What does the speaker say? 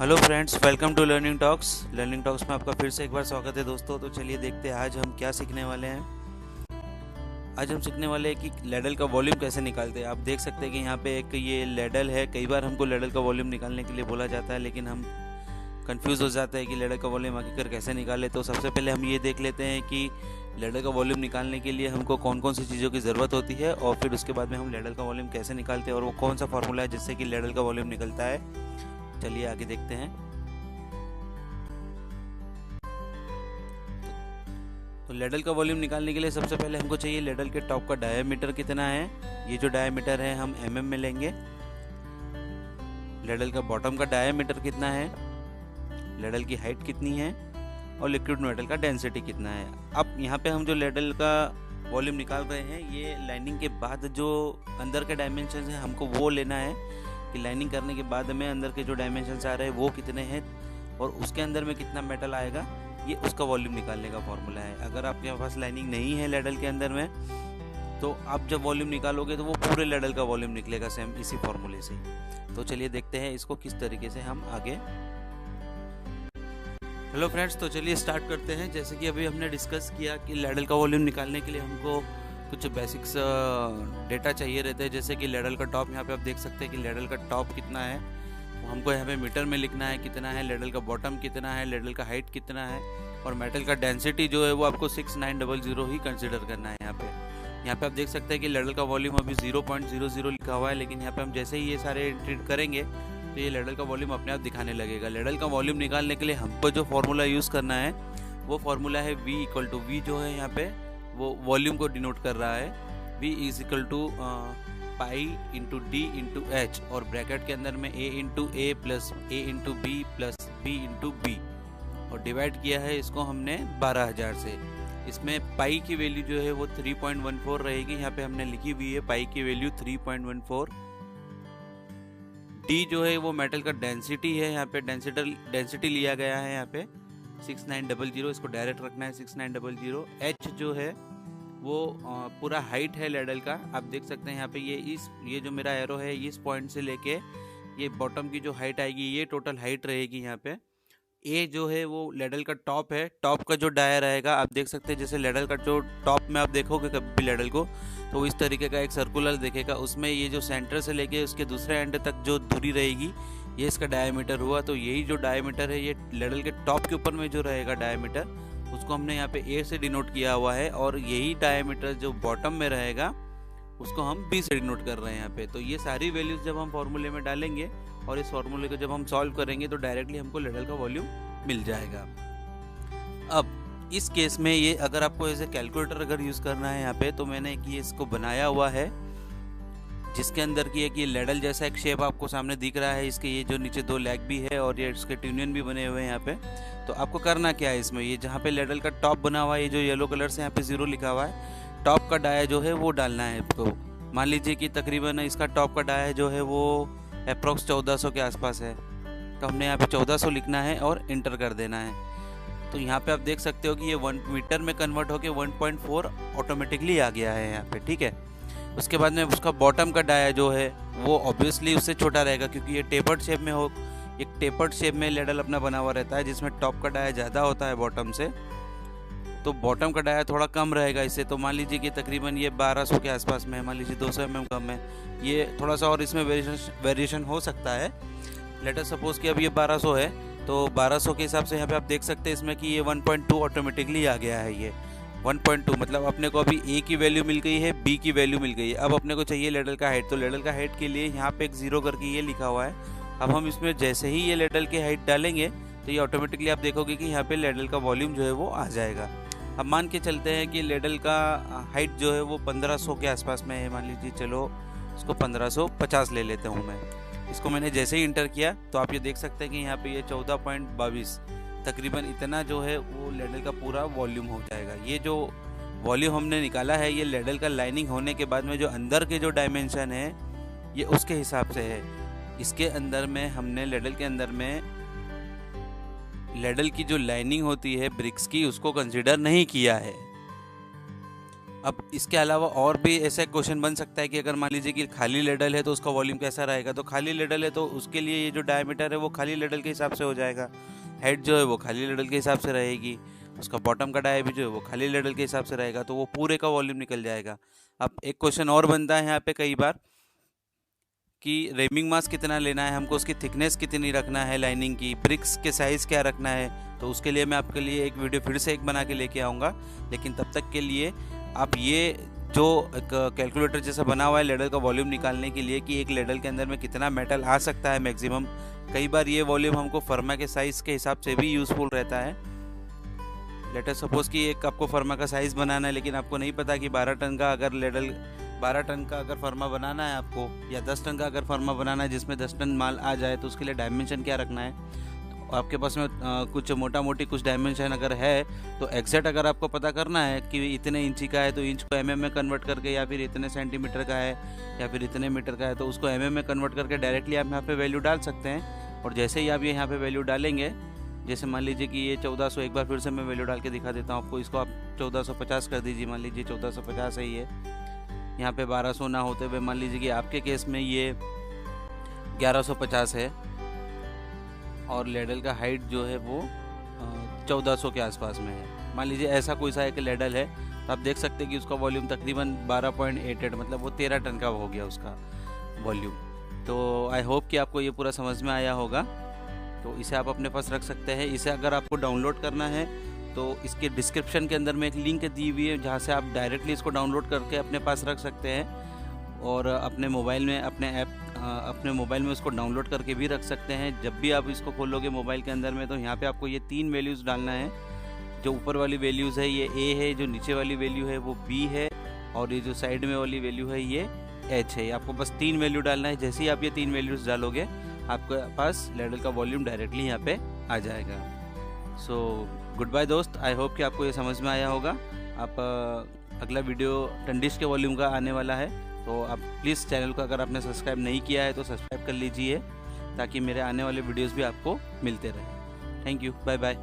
Hello friends, welcome to learning talks में आपका फिर से एक बार स्वागत है दोस्तों। तो चलिए देखते हैं आज हम क्या सीखने वाले हैं। आज हम सीखने वाले हैं कि लैडल का वॉल्यूम कैसे निकालते हैं। आप देख सकते हैं कि यहाँ पे एक ये लैडल है। कई बार हमको लैडल का वॉल्यूम निकालने के लिए बोला जाता है, लेकिन हम कंफ्यूज हो जाते हैं कि लैडल का वॉल्यूम आखिर कैसे निकाले। तो सबसे पहले हम ये देख लेते हैं कि लैडल का वॉल्यूम निकालने के लिए हमको कौन कौन सी चीज़ों की ज़रूरत होती है, और फिर उसके बाद में हम लैडल का वॉल्यूम कैसे निकालते हैं और वो कौन सा फार्मूला है जिससे कि लैडल का वॉल्यूम निकलता है। चलिए आगे देखते हैं। तो लैडल का वॉल्यूम निकालने के लिए सबसे पहले हमको चाहिए लैडल के टॉप का डायमीटर कितना है। ये जो डायमीटर है हम mm में लेंगे। लैडल का बॉटम का डायमीटर कितना है, लैडल की हाइट कितनी है, और लिक्विड मेटल का डेंसिटी कितना है। अब यहाँ पे हम जो लैडल का वॉल्यूम निकाल रहे हैं, ये लाइनिंग के बाद जो अंदर के डायमेंशन है हमको वो लेना है कि लाइनिंग करने के बाद में अंदर के जो डायमेंशन आ रहे हैं वो कितने हैं, और उसके अंदर में कितना मेटल आएगा, ये उसका वॉल्यूम निकालने का फॉर्मूला है। अगर आपके पास लाइनिंग नहीं है लैडल के अंदर में, तो आप जब वॉल्यूम निकालोगे तो वो पूरे लैडल का वॉल्यूम निकलेगा सेम इसी फॉर्मूले से। तो चलिए देखते हैं इसको किस तरीके से हम आगे। हेलो फ्रेंड्स, तो चलिए स्टार्ट करते हैं। जैसे कि अभी हमने डिस्कस किया कि लैडल का वॉल्यूम निकालने के लिए हमको कुछ बेसिक्स डेटा चाहिए रहते हैं। जैसे कि लैडल का टॉप, यहाँ पे आप देख सकते हैं कि लैडल का टॉप कितना है, हमको यहाँ पे मीटर में लिखना है कितना है। लैडल का बॉटम कितना है, लैडल का हाइट कितना है, और मेटल का डेंसिटी जो है वो आपको 6900 ही कंसीडर करना है। यहाँ पे आप देख सकते हैं कि लैडल का वॉल्यूम अभी 0.00 लिखा हुआ है, लेकिन यहाँ पे हम जैसे ही ये सारे एंट्री करेंगे तो ये लैडल का वॉल्यूम अपने आप दिखाने लगेगा। लैडल का वॉल्यूम निकालने के लिए हमको जो फॉर्मूला यूज़ करना है वो फॉर्मूला है V जो है यहाँ पे वो वॉल्यूम को डिनोट कर रहा है। V = pi into D into H, और ब्रैकेट के अंदर में A into A plus A into B plus B into B, और डिवाइड किया है इसको हमने 12000 से। इसमें पाई की वैल्यू जो है वो 3.14 रहेगी। यहाँ पे हमने लिखी हुई है पाई की वैल्यू 3.14। डी जो है वो मेटल का डेंसिटी है, यहाँ पे डेंसिटी लिया गया है यहाँ पे 6900, इसको डायरेक्ट रखना है 6900। एच जो है वो पूरा हाइट है लैडल का। आप देख सकते हैं यहाँ पे ये जो मेरा एरो है इस पॉइंट से लेके ये बॉटम की जो हाइट आएगी ये टोटल हाइट रहेगी यहाँ पे। ए जो है वो लैडल का टॉप है। टॉप का जो डायर रहेगा आप देख सकते हैं, जैसे लैडल का जो टॉप में आप देखोगे कभी भी लैडल को तो इस तरीके का एक सर्कुलर दिखेगा। उसमें ये जो सेंटर से लेके उसके दूसरे एंड तक जो दूरी रहेगी ये इसका डायमीटर हुआ। तो यही जो डायमीटर है ये लैडल के टॉप के ऊपर में जो रहेगा डायमीटर, उसको हमने यहाँ पे ए से डिनोट किया हुआ है, और यही डायमीटर जो बॉटम में रहेगा उसको हम बी से डिनोट कर रहे हैं यहाँ पे। तो ये सारी वैल्यूज जब हम फॉर्मूले में डालेंगे और इस फॉर्मूले को जब हम सॉल्व करेंगे तो डायरेक्टली हमको लैडल का वॉल्यूम मिल जाएगा। अब इस केस में ये अगर आपको ऐसे कैलकुलेटर अगर यूज़ करना है यहाँ पे, तो मैंने ये इसको बनाया हुआ है जिसके अंदर की एक ये लैडल जैसा एक शेप आपको सामने दिख रहा है। इसके ये जो नीचे 2 लेग भी है और ये इसके ट्यूनियन भी बने हुए हैं यहाँ पे। तो आपको करना क्या है इसमें, ये जहाँ पे लैडल का टॉप बना हुआ है, ये जो येलो कलर से यहाँ पे 0 लिखा हुआ है, टॉप का डाया जो है वो डालना है। तो मान लीजिए कि तकरीबन इसका टॉप का डाया जो है वो अप्रॉक्स 1400 के आसपास है, तो हमने यहाँ पे 1400 लिखना है और इंटर कर देना है। तो यहाँ पे आप देख सकते हो कि ये 1 मीटर में कन्वर्ट होके 1.4 ऑटोमेटिकली आ गया है यहाँ पे, ठीक है। उसके बाद में उसका बॉटम का डाया जो है वो ऑब्वियसली उससे छोटा रहेगा, क्योंकि ये टेपर्ड शेप में एक टेपर्ड शेप में लैडल अपना बना हुआ रहता है जिसमें टॉप का डाया ज़्यादा होता है बॉटम से, तो बॉटम का डाया थोड़ा कम रहेगा इससे। तो मान लीजिए कि तकरीबन ये 1200 के आसपास में है, मान लीजिए 200 mm कम है, ये थोड़ा सा और इसमें वेरिएशन हो सकता है। लेट अस सपोज कि अब ये 1200 है, तो 1200 के हिसाब से यहाँ पे आप देख सकते हैं इसमें कि ये 1.2 ऑटोमेटिकली आ गया है। ये 1.2 मतलब अपने को अभी ए की वैल्यू मिल गई है, बी की वैल्यू मिल गई है। अब अपने को चाहिए लैडल का हाइट, तो लैडल का हाइट के लिए यहाँ पे एक 0 करके ये लिखा हुआ है। अब हम इसमें जैसे ही ये लैडल की हाइट डालेंगे तो ये ऑटोमेटिकली आप देखोगे कि यहाँ पे लैडल का वॉल्यूम जो है वो आ जाएगा। अब मान के चलते हैं कि लैडल का हाइट जो है वो 1500 के आसपास में है, मान लीजिए, चलो इसको 1550 ले लेता हूँ मैं। इसको मैंने जैसे ही इंटर किया तो आप ये देख सकते हैं कि यहाँ पे ये 14.22 तकरीबन इतना जो है वो लैडल का पूरा वॉल्यूम हो जाएगा। ये जो वॉल्यूम हमने निकाला है ये लैडल का लाइनिंग होने के बाद में जो अंदर के जो डायमेंशन है ये उसके हिसाब से है। इसके अंदर में हमने लैडल के अंदर में लैडल की जो लाइनिंग होती है ब्रिक्स की उसको कंसिडर नहीं किया है। अब इसके अलावा और भी ऐसा क्वेश्चन बन सकता है कि अगर मान लीजिए कि खाली लेडल है तो उसका वॉल्यूम कैसा रहेगा। तो खाली लेडल है तो उसके लिए ये जो डायमीटर है वो खाली लेडल के हिसाब से हो जाएगा, हेड जो है वो खाली लेडल के हिसाब से रहेगी, उसका बॉटम का डाया भी जो है वो खाली लेडल के हिसाब से रहेगा, तो वो पूरे का वॉल्यूम निकल जाएगा। अब एक क्वेश्चन और बनता है यहाँ पे कई बार कि रेमिंग मास कितना लेना है हमको, उसकी थिकनेस कितनी रखना है लाइनिंग की, ब्रिक्स के साइज़ क्या रखना है। तो उसके लिए मैं आपके लिए एक वीडियो फिर से एक बना के लेके आऊँगा, लेकिन तब तक के लिए आप ये जो एक कैलकुलेटर जैसा बना हुआ है लेडल का वॉल्यूम निकालने के लिए कि एक लेडल के अंदर में कितना मेटल आ सकता है मैक्सिमम, कई बार ये वॉल्यूम हमको फर्मा के साइज़ के हिसाब से भी यूज़फुल रहता है। लेटर सपोज कि एक आपको फर्मा का साइज़ बनाना है, लेकिन आपको नहीं पता कि 12 टन का अगर लेडल 12 टन का अगर फर्मा बनाना है आपको, या 10 टन का अगर फर्मा बनाना है जिसमें 10 टन माल आ जाए, तो उसके लिए डायमेंशन क्या रखना है। तो आपके पास में कुछ मोटा मोटी कुछ डायमेंशन अगर है तो एग्जैक्ट अगर आपको पता करना है कि इतने इंची का है तो इंच को mm में कन्वर्ट करके, या फिर इतने सेंटीमीटर का है या फिर इतने मीटर का है तो उसको mm में कन्वर्ट करके डायरेक्टली आप यहाँ पे वैल्यू डाल सकते हैं। और जैसे ही आप ये यहाँ पे वैल्यू डालेंगे, जैसे मान लीजिए कि ये 1400, एक बार फिर से मैं वैल्यू डाल के दिखा देता हूँ आपको, इसको आप 1450 कर दीजिए। मान लीजिए 1450 है ये, यहाँ पे 1200 ना होते हुए मान लीजिए कि आपके केस में ये 1150 है और लेडल का हाइट जो है वो 1400 के आसपास में है। मान लीजिए ऐसा कोई सा एक लेडल है, तो आप देख सकते हैं कि उसका वॉल्यूम तकरीबन 12.88, मतलब वो 13 टन का हो गया उसका वॉल्यूम। तो आई होप कि आपको ये पूरा समझ में आया होगा। तो इसे आप अपने पास रख सकते हैं। इसे अगर आपको डाउनलोड करना है तो इसके डिस्क्रिप्शन के अंदर में एक लिंक दी हुई है, जहाँ से आप डायरेक्टली इसको डाउनलोड करके अपने पास रख सकते हैं और अपने मोबाइल में अपने मोबाइल में उसको डाउनलोड करके भी रख सकते हैं। जब भी आप इसको खोलोगे मोबाइल के अंदर में, तो यहाँ पे आपको ये 3 वैल्यूज़ डालना है। जो ऊपर वाली वैल्यूज़ है ये A है, जो नीचे वाली वैल्यू है वो B है, और ये जो साइड में वाली वैल्यू है ये H है। आपको बस 3 वैल्यू डालना है। जैसे ही आप ये 3 वैल्यूज़ डालोगे, आपके पास लेडल का वॉल्यूम डायरेक्टली यहाँ पे आ जाएगा। सो गुड बाय दोस्त, आई होप कि आपको ये समझ में आया होगा। आप अगला वीडियो टनडिश के वॉल्यूम का आने वाला है, तो आप प्लीज़ चैनल को अगर आपने सब्सक्राइब नहीं किया है तो सब्सक्राइब कर लीजिए, ताकि मेरे आने वाले वीडियोस भी आपको मिलते रहें। Thank you, bye bye.